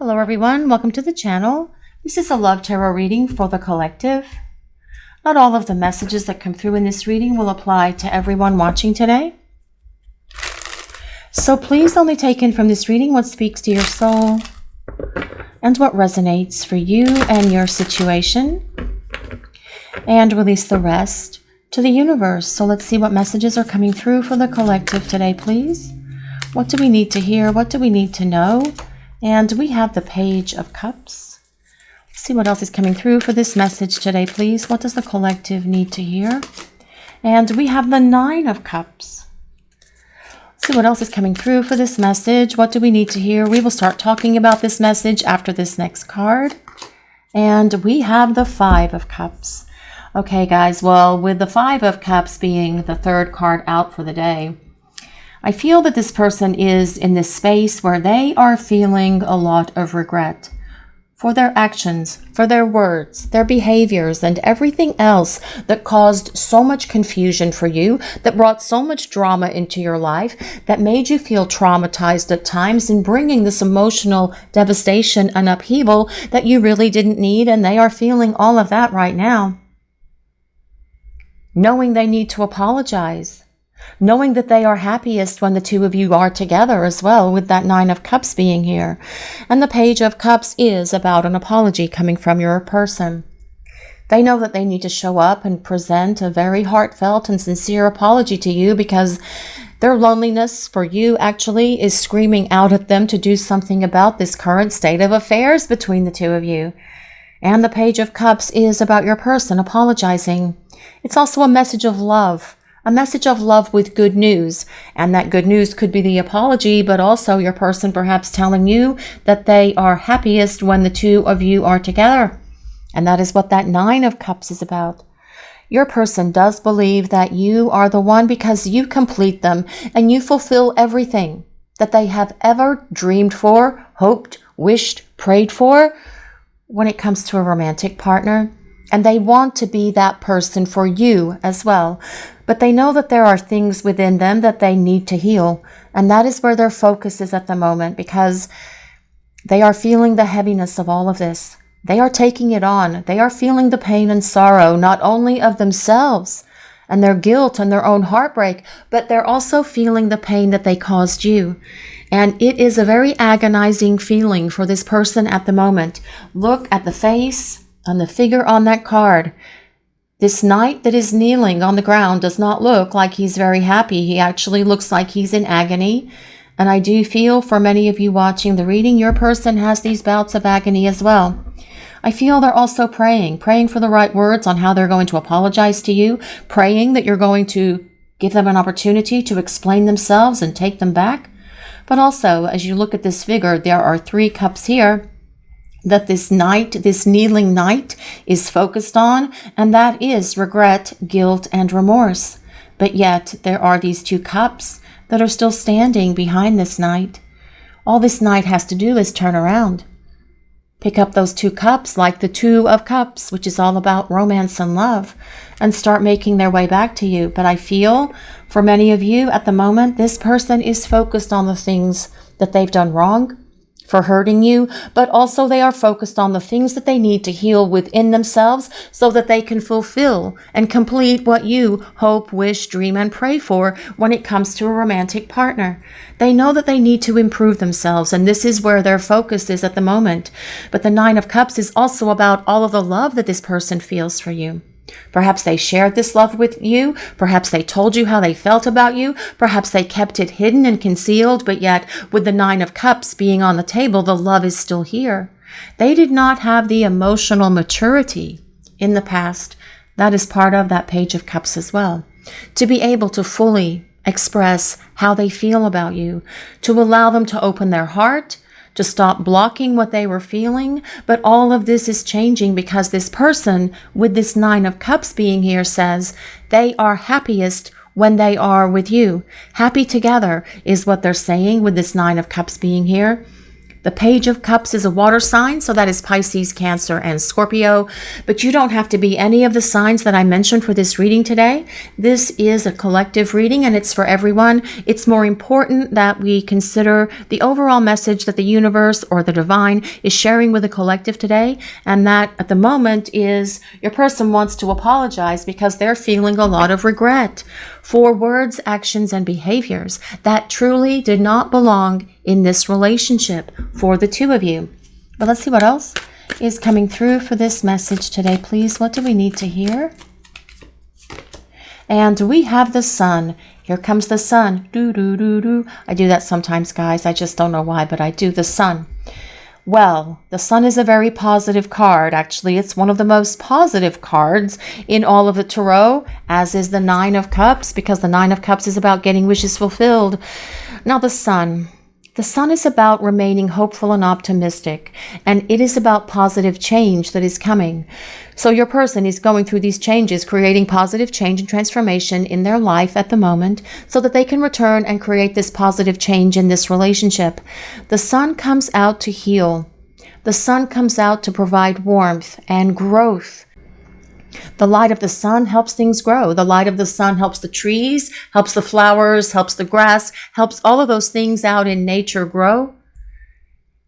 Hello everyone, welcome to the channel. This is a love tarot reading for the collective. Not all of the messages that come through in this reading will apply to everyone watching today. So please only take in from this reading what speaks to your soul and what resonates for you and your situation, and release the rest to the universe. So let's see what messages are coming through for the collective today, please. What do we need to hear? What do we need to know? And we have the Page of Cups. Let's see what else is coming through for this message today, please. What does the collective need to hear? And we have the Nine of Cups. Let's see what else is coming through for this message. What do we need to hear? We will start talking about this message after this next card. And we have the Five of Cups. Okay, guys, well, with the Five of Cups being the third card out for the day, I feel that this person is in this space where they are feeling a lot of regret for their actions, for their words, their behaviors, and everything else that caused so much confusion for you, that brought so much drama into your life, that made you feel traumatized at times in bringing this emotional devastation and upheaval that you really didn't need, and they are feeling all of that right now. Knowing they need to apologize. Knowing that they are happiest when the two of you are together as well, with that Nine of Cups being here. And the Page of Cups is about an apology coming from your person. They know that they need to show up and present a very heartfelt and sincere apology to you, because their loneliness for you actually is screaming out at them to do something about this current state of affairs between the two of you. And the Page of Cups is about your person apologizing. It's also a message of love. A message of love with good news. And that good news could be the apology, but also your person perhaps telling you that they are happiest when the two of you are together. And that is what that Nine of Cups is about. Your person does believe that you are the one because you complete them and you fulfill everything that they have ever dreamed for, hoped, wished, prayed for when it comes to a romantic partner. And they want to be that person for you as well. But they know that there are things within them that they need to heal. And that is where their focus is at the moment, because they are feeling the heaviness of all of this. They are taking it on. They are feeling the pain and sorrow, not only of themselves and their guilt and their own heartbreak, but they're also feeling the pain that they caused you. And it is a very agonizing feeling for this person at the moment. Look at the face and the figure on that card. This knight that is kneeling on the ground does not look like he's very happy. He actually looks like he's in agony. And I do feel for many of you watching the reading, your person has these bouts of agony as well. I feel they're also praying for the right words on how they're going to apologize to you, praying that you're going to give them an opportunity to explain themselves and take them back. But also, as you look at this figure, there are three cups here that this knight, this kneeling knight, is focused on, and that is regret, guilt, and remorse. But yet, there are these two cups that are still standing behind this knight. All this knight has to do is turn around. Pick up those two cups, like the Two of Cups, which is all about romance and love, and start making their way back to you. But I feel, for many of you at the moment, this person is focused on the things that they've done wrong, for hurting you, but also they are focused on the things that they need to heal within themselves so that they can fulfill and complete what you hope, wish, dream, and pray for when it comes to a romantic partner. They know that they need to improve themselves, and this is where their focus is at the moment. But the Nine of Cups is also about all of the love that this person feels for you. Perhaps they shared this love with you. Perhaps they told you how they felt about you. Perhaps they kept it hidden and concealed, but yet with the Nine of Cups being on the table, the love is still here. They did not have the emotional maturity in the past. That is part of that Page of Cups as well. To be able to fully express how they feel about you, to allow them to open their heart, to stop blocking what they were feeling. But all of this is changing because this person with this Nine of Cups being here says they are happiest when they are with you. Happy together is what they're saying with this Nine of Cups being here. The Page of Cups is a water sign, so that is Pisces, Cancer, and Scorpio. But you don't have to be any of the signs that I mentioned for this reading today. This is a collective reading and it's for everyone. It's more important that we consider the overall message that the universe or the divine is sharing with the collective today. And that at the moment is your person wants to apologize because they're feeling a lot of regret for words, actions, and behaviors that truly did not belong in this relationship for the two of you. But let's see what else is coming through for this message today, please. What do we need to hear? And we have the Sun. Here comes the Sun. Do, do, do, do. I do that sometimes, guys. I just don't know why, but I do the Sun. Well, the Sun is a very positive card. Actually, it's one of the most positive cards in all of the Tarot, as is the Nine of Cups, because the Nine of Cups is about getting wishes fulfilled. Now, the Sun. The Sun is about remaining hopeful and optimistic, and it is about positive change that is coming. So your person is going through these changes, creating positive change and transformation in their life at the moment so that they can return and create this positive change in this relationship. The Sun comes out to heal. The Sun comes out to provide warmth and growth. The light of the Sun helps things grow. The light of the Sun helps the trees, helps the flowers, helps the grass, helps all of those things out in nature grow.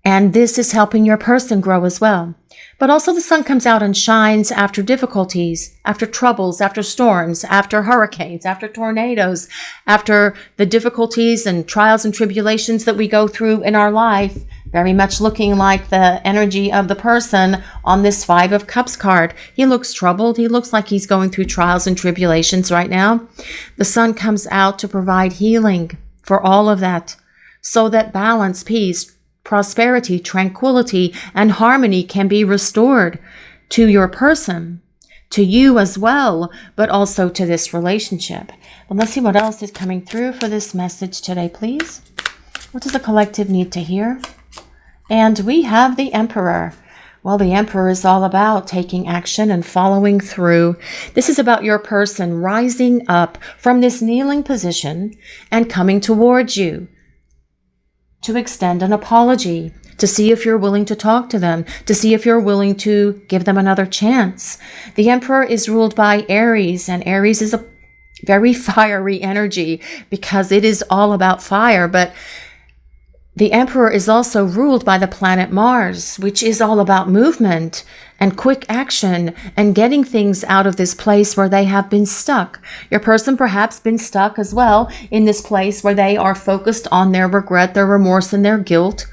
And this is helping your person grow as well. But also the Sun comes out and shines after difficulties, after troubles, after storms, after hurricanes, after tornadoes, after the difficulties and trials and tribulations that we go through in our life, very much looking like the energy of the person on this Five of Cups card. He looks troubled. He looks like he's going through trials and tribulations right now. The Sun comes out to provide healing for all of that so that balance, peace, prosperity, tranquility, and harmony can be restored to your person, to you as well, but also to this relationship. Well, let's see what else is coming through for this message today, please. What does the collective need to hear? And we have the Emperor. Well, the Emperor is all about taking action and following through. This is about your person rising up from this kneeling position and coming towards you to extend an apology, to see if you're willing to talk to them, to see if you're willing to give them another chance. The Emperor is ruled by Aries, and Aries is a very fiery energy because it is all about fire, but the Emperor is also ruled by the planet Mars, which is all about movement and quick action and getting things out of this place where they have been stuck. Your person perhaps been stuck as well in this place where they are focused on their regret, their remorse, and their guilt,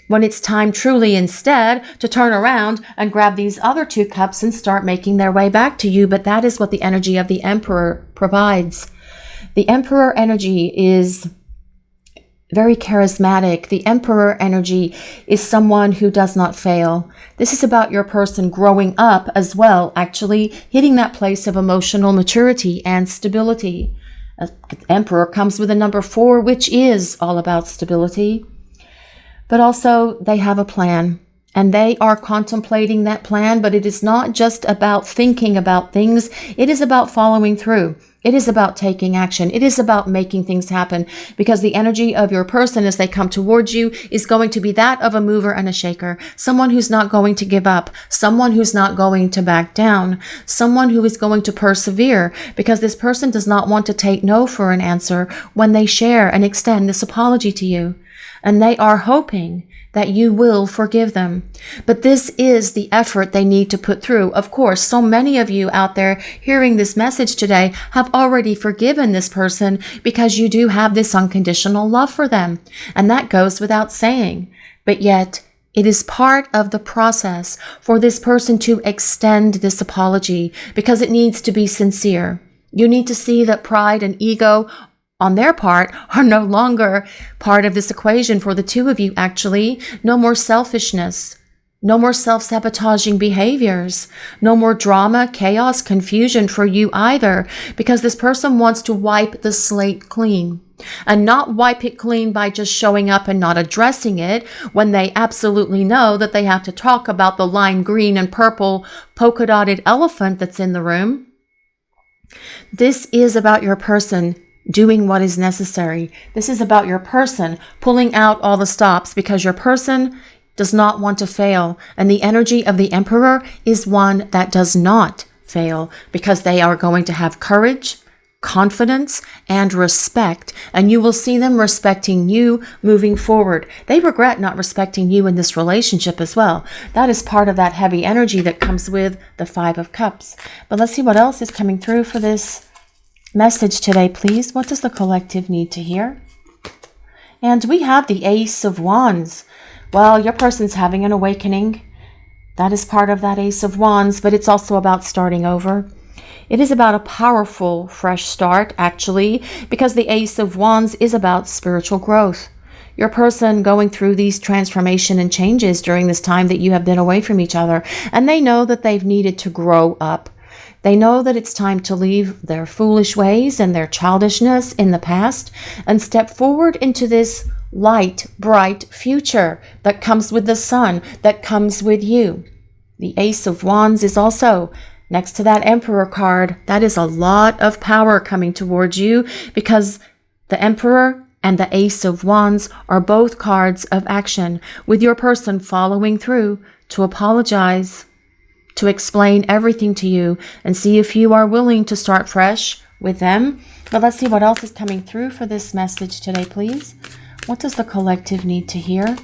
when it's time truly instead to turn around and grab these other two cups and start making their way back to you. But that is what the energy of the Emperor provides. The Emperor energy is very charismatic. The Emperor energy is someone who does not fail. This is about your person growing up as well, actually hitting that place of emotional maturity and stability. Emperor comes with a number 4, which is all about stability. But also they have a plan and they are contemplating that plan, but it is not just about thinking about things. It is about following through. It is about taking action. It is about making things happen, because the energy of your person as they come towards you is going to be that of a mover and a shaker, someone who's not going to give up, someone who's not going to back down, someone who is going to persevere, because this person does not want to take no for an answer when they share and extend this apology to you. And they are hoping that you will forgive them. But this is the effort they need to put through. Of course, so many of you out there hearing this message today have already forgiven this person because you do have this unconditional love for them. And that goes without saying. But yet, it is part of the process for this person to extend this apology because it needs to be sincere. You need to see that pride and ego on their part are no longer part of this equation for the two of you, actually. No more selfishness, no more self-sabotaging behaviors, no more drama, chaos, confusion for you either, because this person wants to wipe the slate clean. And not wipe it clean by just showing up and not addressing it when they absolutely know that they have to talk about the lime green and purple polka-dotted elephant that's in the room. This is about your person doing what is necessary. This is about your person pulling out all the stops because your person does not want to fail. And the energy of the Emperor is one that does not fail because they are going to have courage, confidence, and respect. And you will see them respecting you moving forward. They regret not respecting you in this relationship as well. That is part of that heavy energy that comes with the Five of Cups. But let's see what else is coming through for this message today, please. What does the collective need to hear? And we have the Ace of Wands. Well, your person's having an awakening. That is part of that Ace of Wands, but it's also about starting over. It is about a powerful fresh start, actually, because the Ace of Wands is about spiritual growth. Your person going through these transformation and changes during this time that you have been away from each other, and they know that they've needed to grow up. They know that it's time to leave their foolish ways and their childishness in the past and step forward into this light, bright future that comes with the sun, that comes with you. The Ace of Wands is also next to that Emperor card. That is a lot of power coming towards you because the Emperor and the Ace of Wands are both cards of action, with your person following through to apologize, to explain everything to you and see if you are willing to start fresh with them. But let's see what else is coming through for this message today, please. What does the collective need to hear?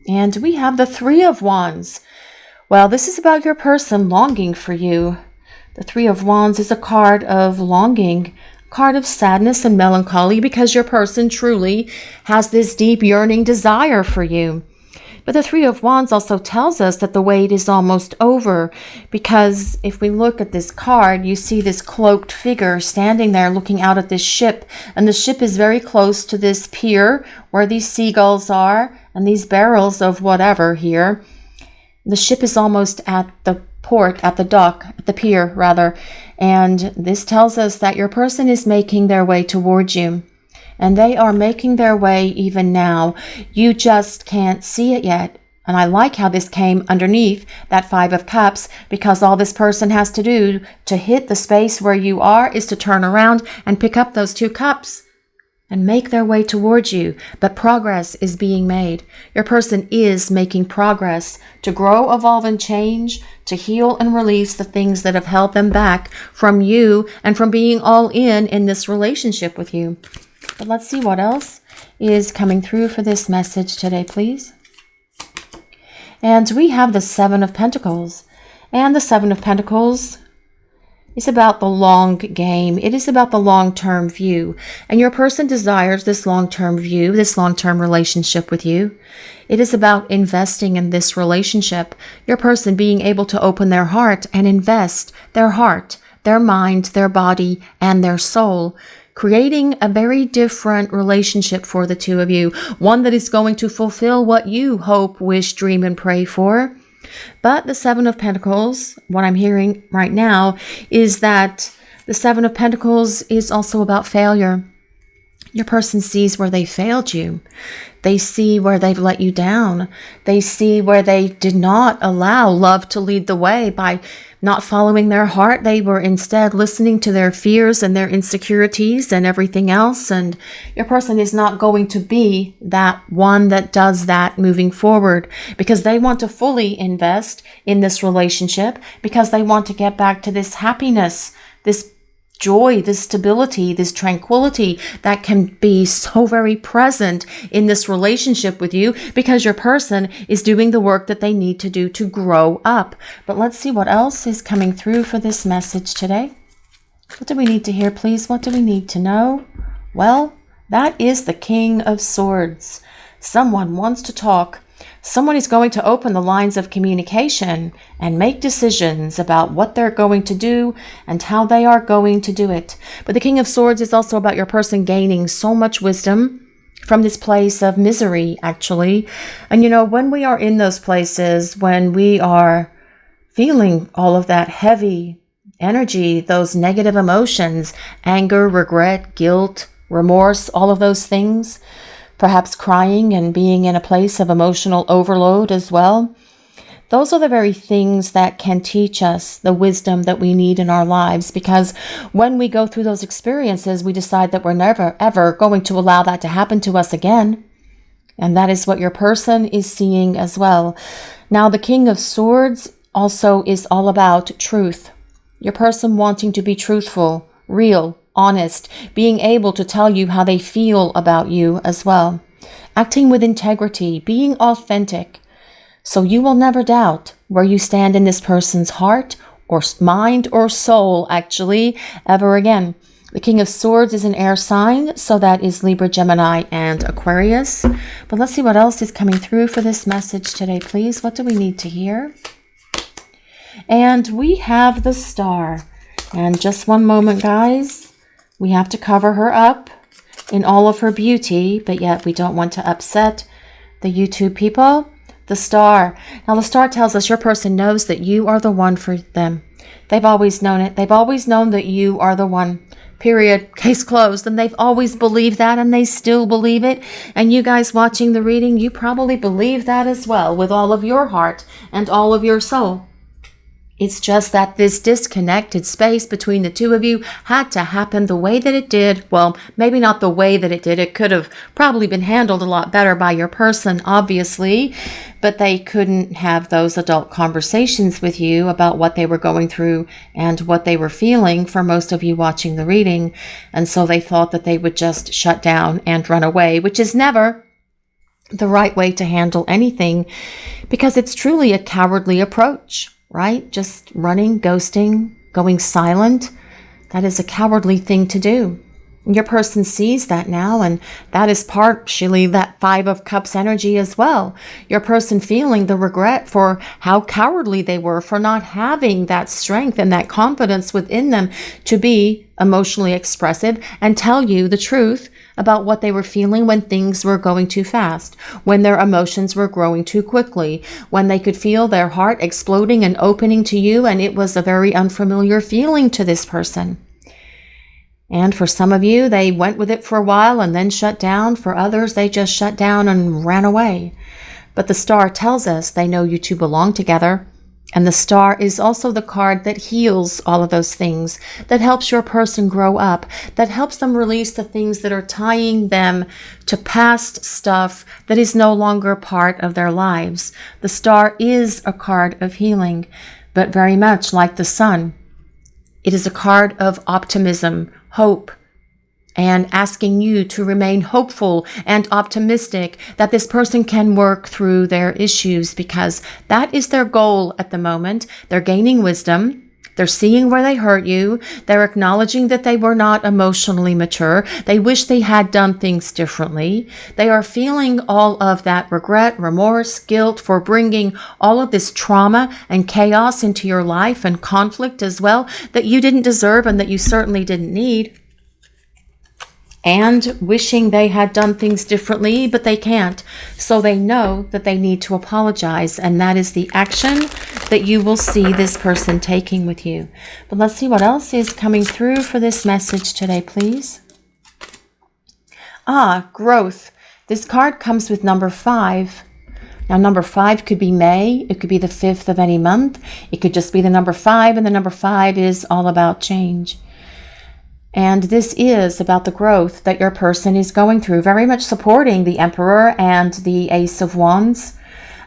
And we have the Three of Wands. Well, this is about your person longing for you. The Three of Wands is a card of longing, card of sadness and melancholy because your person truly has this deep yearning desire for you. But the Three of Wands also tells us that the wait is almost over because if we look at this card, you see this cloaked figure standing there looking out at this ship. And the ship is very close to this pier where these seagulls are and these barrels of whatever here. The ship is almost at the port, at the dock, at the pier rather. And this tells us that your person is making their way towards you. And they are making their way even now. You just can't see it yet. And I like how this came underneath that Five of Cups because all this person has to do to hit the space where you are is to turn around and pick up those two cups and make their way towards you. But progress is being made. Your person is making progress to grow, evolve, and change, to heal and release the things that have held them back from you and from being all in this relationship with you. But let's see what else is coming through for this message today, please. And we have the Seven of Pentacles. And the Seven of Pentacles is about the long game. It is about the long-term view. And your person desires this long-term view, this long-term relationship with you. It is about investing in this relationship. Your person being able to open their heart and invest their heart, their mind, their body, and their soul, creating a very different relationship for the two of you, one that is going to fulfill what you hope, wish, dream, and pray for. But the Seven of Pentacles, what I'm hearing right now, is that the Seven of Pentacles is also about failure. Your person sees where they failed you. They see where they've let you down. They see where they did not allow love to lead the way by not following their heart. They were instead listening to their fears and their insecurities and everything else. And your person is not going to be that one that does that moving forward because they want to fully invest in this relationship because they want to get back to this happiness, this joy, this stability, this tranquility that can be so very present in this relationship with you because your person is doing the work that they need to do to grow up. But let's see what else is coming through for this message today. What do we need to hear, please? What do we need to know? Well, that is the King of Swords. Someone wants to talk. Someone is going to open the lines of communication and make decisions about what they're going to do and how they are going to do it. But the King of Swords is also about your person gaining so much wisdom from this place of misery, actually. And you know, when we are in those places, when we are feeling all of that heavy energy, those negative emotions, anger, regret, guilt, remorse, all of those things, perhaps crying and being in a place of emotional overload as well, Those are the very things that can teach us the wisdom that we need in our lives, because when we go through those experiences, we decide that we're never, ever going to allow that to happen to us again. And that is what your person is seeing as well. Now, the King of Swords also is all about truth. Your person wanting to be truthful, real, honest, being able to tell you how they feel about you as well. Acting with integrity, being authentic. So you will never doubt where you stand in this person's heart or mind or soul, actually, ever again. The King of Swords is an air sign, so that is Libra, Gemini, and Aquarius. But let's see what else is coming through for this message today, please. What do we need to hear? And we have the Star. And just one moment, guys. We have to cover her up in all of her beauty, but yet we don't want to upset the YouTube people. The Star. Now, the Star tells us your person knows that you are the one for them. They've always known it. They've always known that you are the one. Period. Case closed. And they've always believed that, and they still believe it. And you guys watching the reading, you probably believe that as well with all of your heart and all of your soul. It's just that this disconnected space between the two of you had to happen the way that it did. Well, maybe not the way that it did. It could have probably been handled a lot better by your person, obviously, but they couldn't have those adult conversations with you about what they were going through and what they were feeling for most of you watching the reading. And so they thought that they would just shut down and run away, which is never the right way to handle anything, because it's truly a cowardly approach. Right? Just running, ghosting, going silent. That is a cowardly thing to do. Your person sees that now, and that is partially that Five of Cups energy as well. Your person feeling the regret for how cowardly they were for not having that strength and that confidence within them to be emotionally expressive and tell you the truth about what they were feeling when things were going too fast, when their emotions were growing too quickly, when they could feel their heart exploding and opening to you, and it was a very unfamiliar feeling to this person. And for some of you, they went with it for a while and then shut down. For others, they just shut down and ran away. But the Star tells us they know you two belong together. And the Star is also the card that heals all of those things, that helps your person grow up, that helps them release the things that are tying them to past stuff that is no longer part of their lives. The Star is a card of healing, but very much like the Sun, it is a card of optimism, hope, and asking you to remain hopeful and optimistic that this person can work through their issues, because that is their goal at the moment. They're gaining wisdom. They're seeing where they hurt you. They're acknowledging that they were not emotionally mature. They wish they had done things differently. They are feeling all of that regret, remorse, guilt for bringing all of this trauma and chaos into your life, and conflict as well, that you didn't deserve and that you certainly didn't need. And wishing they had done things differently, but they can't. So they know that they need to apologize, and that is the action that you will see this person taking with you. But let's see what else is coming through for this message today, please. Growth. This card comes with number 5. Now, number 5 could be May. It could be the 5th of any month. It could just be the number 5, and the number 5 is all about change. And this is about the growth that your person is going through, very much supporting the Emperor and the Ace of Wands.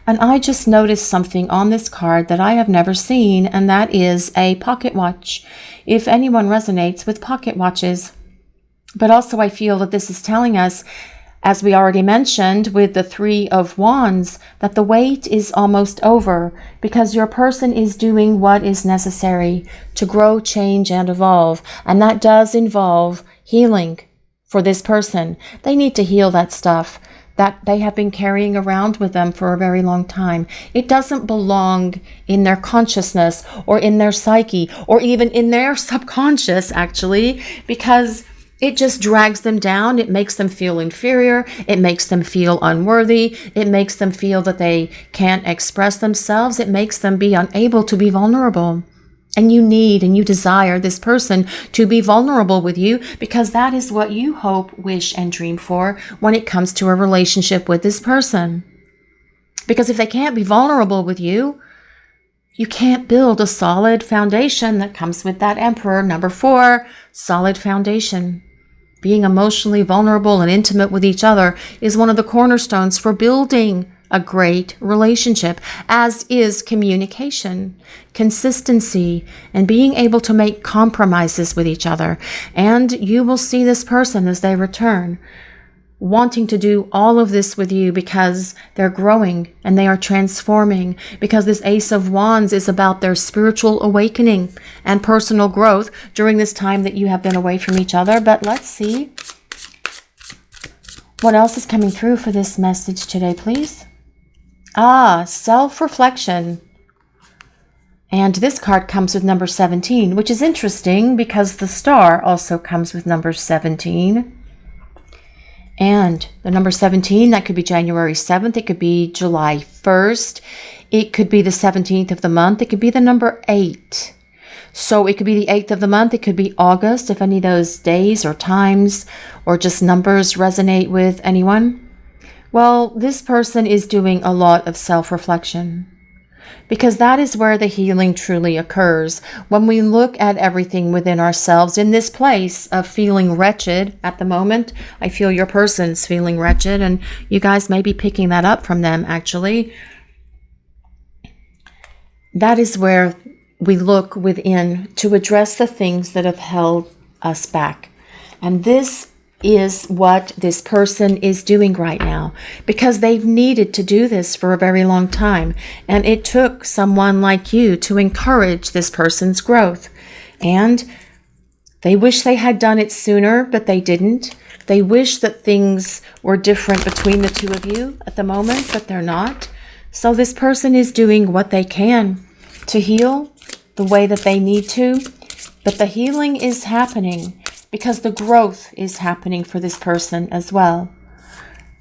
And I just noticed something on this card that I have never seen, and that is a pocket watch, if anyone resonates with pocket watches. But also I feel that this is telling us, as we already mentioned with the Three of Wands, that the wait is almost over, because your person is doing what is necessary to grow, change, and evolve. And that does involve healing for this person. They need to heal that stuff that they have been carrying around with them for a very long time. It doesn't belong in their consciousness or in their psyche or even in their subconscious, actually, because it just drags them down. It makes them feel inferior. It makes them feel unworthy. It makes them feel that they can't express themselves. It makes them be unable to be vulnerable. And you need and you desire this person to be vulnerable with you, because that is what you hope, wish, and dream for when it comes to a relationship with this person. Because if they can't be vulnerable with you, You can't build a solid foundation. That comes with that Emperor. Number 4, solid foundation. Being emotionally vulnerable and intimate with each other is one of the cornerstones for building a great relationship, as is communication, consistency, and being able to make compromises with each other. And you will see this person as they return, wanting to do all of this with you because they're growing and they are transforming, because this Ace of Wands is about their spiritual awakening and personal growth during this time that you have been away from each other. But let's see what else is coming through for this message today, please. Self-reflection. And this card comes with number 17, which is interesting because the star also comes with number 17. And the number 17, that could be January 7th. It could be July 1st. It could be the 17th of the month. It could be the number 8. So it could be the 8th of the month. It could be August, if any of those days or times or just numbers resonate with anyone. Well, this person is doing a lot of self-reflection, because that is where the healing truly occurs. When we look at everything within ourselves in this place of feeling wretched at the moment. I feel your person's feeling wretched, and you guys may be picking that up from them, actually. That is where we look within to address the things that have held us back. And this is what this person is doing right now, because they've needed to do this for a very long time. And it took someone like you to encourage this person's growth. And they wish they had done it sooner, but they didn't. They wish that things were different between the two of you at the moment, but they're not. So this person is doing what they can to heal the way that they need to. But the healing is happening because the growth is happening for this person as well.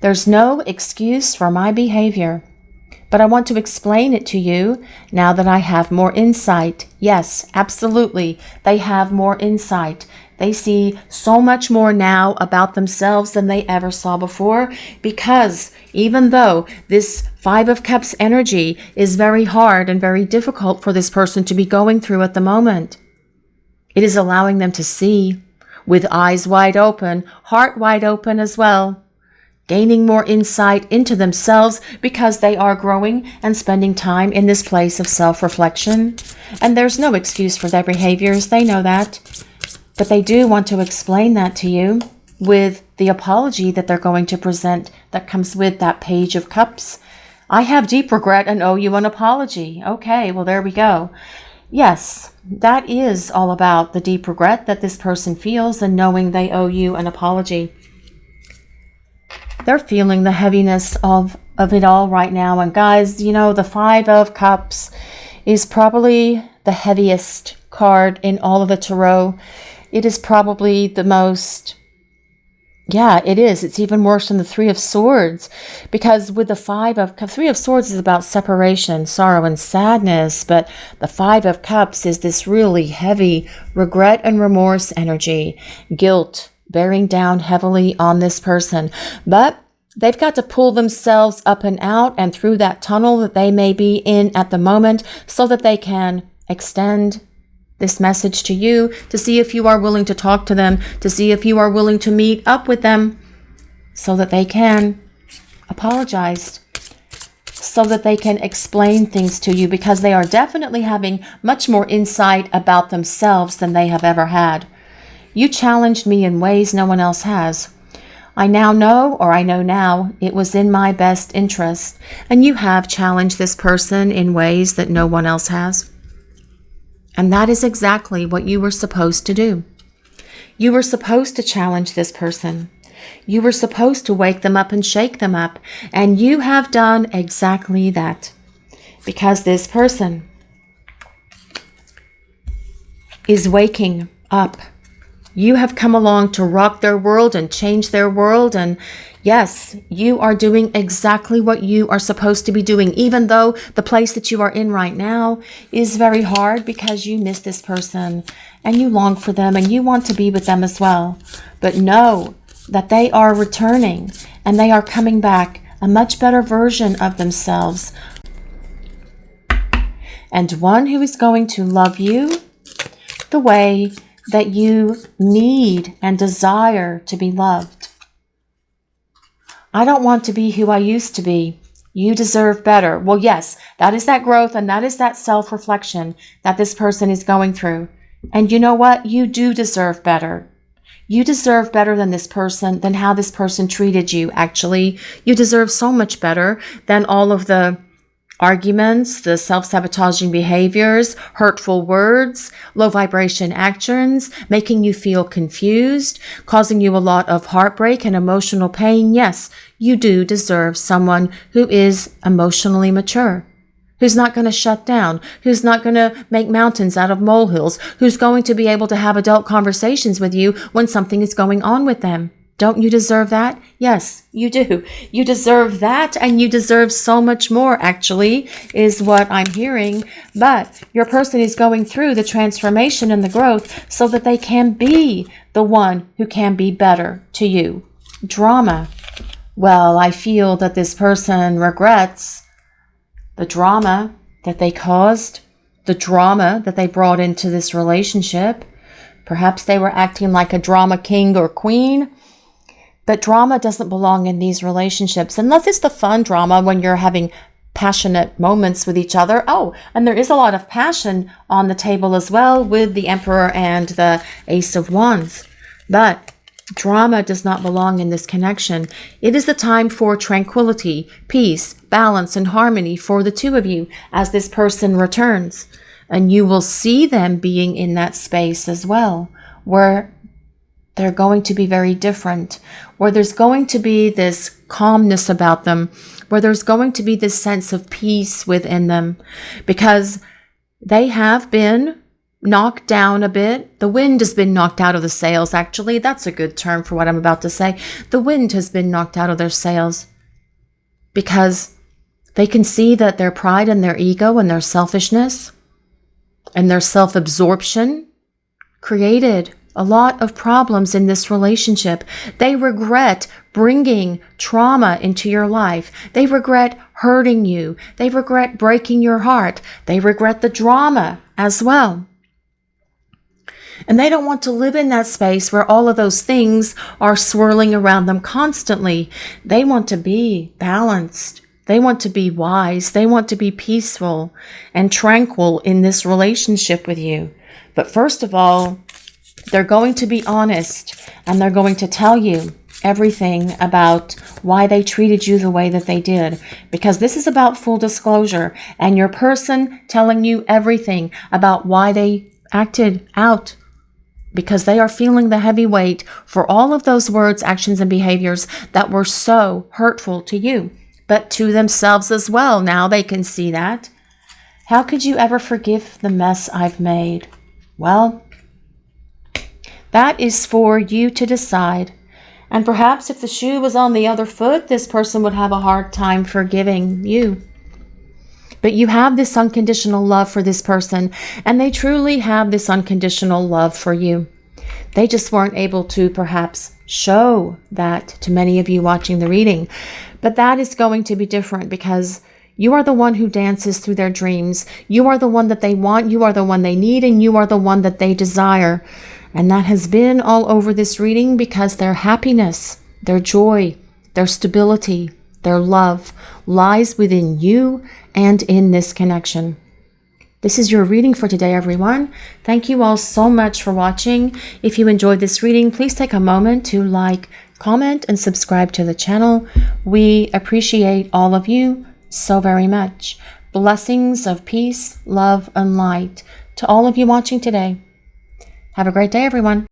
There's no excuse for my behavior, but I want to explain it to you now that I have more insight. Yes, absolutely. They have more insight. They see so much more now about themselves than they ever saw before, because even though this 5 of Cups energy is very hard and very difficult for this person to be going through at the moment, it is allowing them to see with eyes wide open, heart wide open as well, gaining more insight into themselves because they are growing and spending time in this place of self-reflection. And there's no excuse for their behaviors. They know that. But they do want to explain that to you with the apology that they're going to present that comes with that Page of Cups. I have deep regret and owe you an apology. Okay, well, there we go. Yes, that is all about the deep regret that this person feels and knowing they owe you an apology. They're feeling the heaviness of it all right now. And guys, you know, the 5 of Cups is probably the heaviest card in all of the tarot. It is probably the most... Yeah, it is. It's even worse than the 3 of Swords, because with the 3 of Swords is about separation, sorrow, and sadness, but the 5 of Cups is this really heavy regret and remorse energy, guilt bearing down heavily on this person. But they've got to pull themselves up and out and through that tunnel that they may be in at the moment so that they can extend this message to you, to see if you are willing to talk to them, to see if you are willing to meet up with them so that they can apologize, so that they can explain things to you, because they are definitely having much more insight about themselves than they have ever had. You challenged me in ways no one else has. I know now it was in my best interest, and you have challenged this person in ways that no one else has. And that is exactly what you were supposed to do. You were supposed to challenge this person. You were supposed to wake them up and shake them up. And you have done exactly that. Because this person is waking up. You have come along to rock their world and change their world. And yes, you are doing exactly what you are supposed to be doing, even though the place that you are in right now is very hard because you miss this person and you long for them and you want to be with them as well. But know that they are returning and they are coming back, a much better version of themselves. and one who is going to love you the way that you need and desire to be loved. I don't want to be who I used to be. You deserve better. Well, yes, that is that growth and that is that self-reflection that this person is going through. And you know what? You do deserve better. You deserve better than this person, than how this person treated you. Actually, you deserve so much better than all of the arguments, the self-sabotaging behaviors, hurtful words, low vibration actions, making you feel confused, causing you a lot of heartbreak and emotional pain. Yes, you do deserve someone who is emotionally mature, who's not going to shut down, who's not going to make mountains out of molehills, who's going to be able to have adult conversations with you when something is going on with them. Don't you deserve that? Yes, you do. You deserve that, and you deserve so much more, actually, is what I'm hearing. But your person is going through the transformation and the growth so that they can be the one who can be better to you. Drama. Well, I feel that this person regrets the drama that they caused, the drama that they brought into this relationship. Perhaps they were acting like a drama king or queen. But drama doesn't belong in these relationships, unless it's the fun drama when you're having passionate moments with each other. Oh, and there is a lot of passion on the table as well with the Emperor and the Ace of Wands. But drama does not belong in this connection. It is the time for tranquility, peace, balance, and harmony for the two of you as this person returns. And you will see them being in that space as well, where they're going to be very different, where there's going to be this calmness about them, where there's going to be this sense of peace within them, because they have been knocked down a bit. The wind has been knocked out of the sails, actually. That's a good term for what I'm about to say. The wind has been knocked out of their sails because they can see that their pride and their ego and their selfishness and their self-absorption created a lot of problems in this relationship. They regret bringing trauma into your life. They regret hurting you. They regret breaking your heart. They regret the drama as well. And they don't want to live in that space where all of those things are swirling around them constantly. They want to be balanced. They want to be wise. They want to be peaceful and tranquil in this relationship with you. But first of all, they're going to be honest, and they're going to tell you everything about why they treated you the way that they did, because this is about full disclosure and your person telling you everything about why they acted out, because they are feeling the heavy weight for all of those words, actions, and behaviors that were so hurtful to you, but to themselves as well. Now they can see that. How could you ever forgive the mess I've made? Well, that is for you to decide. And perhaps if the shoe was on the other foot, this person would have a hard time forgiving you. But you have this unconditional love for this person, and they truly have this unconditional love for you. They just weren't able to perhaps show that to many of you watching the reading. But that is going to be different, because you are the one who dances through their dreams. You are the one that they want. You are the one they need, and you are the one that they desire. And that has been all over this reading, because their happiness, their joy, their stability, their love lies within you and in this connection. This is your reading for today, everyone. Thank you all so much for watching. If you enjoyed this reading, please take a moment to like, comment, and subscribe to the channel. We appreciate all of you so very much. Blessings of peace, love, and light to all of you watching today. Have a great day, everyone.